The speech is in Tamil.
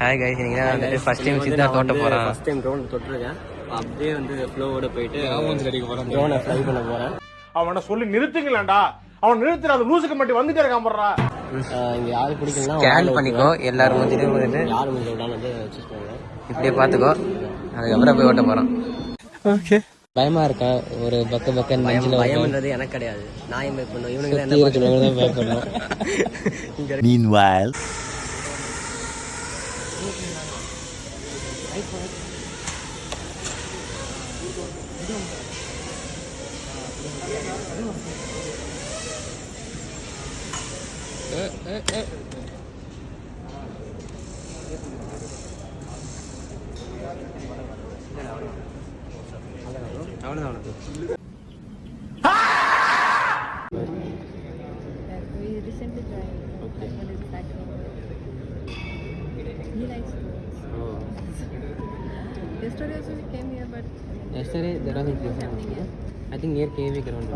ஹாய் கைஸ், நீங்க வந்துட்டு ஃபர்ஸ்ட் டைம் சித்தார்த் ஓட்ட போறேன். ஃபர்ஸ்ட் டைம் ட்ரோன் தொட்டுருக்கேன். அப்படியே வந்து ஃப்ளோவோட போயிட்டு ட்ரோனை ஃப்ளை பண்ண போறேன். அவனை சொல்லி நிறுத்துங்களேன்டா. அவன் நிறுத்துற அந்த லூசுக்கு மட்டும் வந்துட்டே இருக்கான் போடுறா. இங்க யாரு பிடிக்கலன்னா ஸ்கேன் பண்ணிக்கோ, எல்லாரும் மூஞ்சிலையும் வந்துட்டு யாரு முடிஞ்ச விடான்னு வந்து வச்சுக்கோங்க. இப்படியே பாத்துக்கோ. அதுக்கப்புறம் போய் ஓட்ட போறோம். ஓகே. பயமா இருக்கா? ஒரு பக்கம் மஞ்சள் பயம்ன்றது எனக்கு கிடையாது. நான் பை பண்ணுவேன். இவனுங்க என்ன பயப்படணும். Meanwhile, We recently tried. Okay. One is back home. He likes drones. Oh. Yesterday also we came here, but Yesterday there was a nothing happening here. I think near KV ground.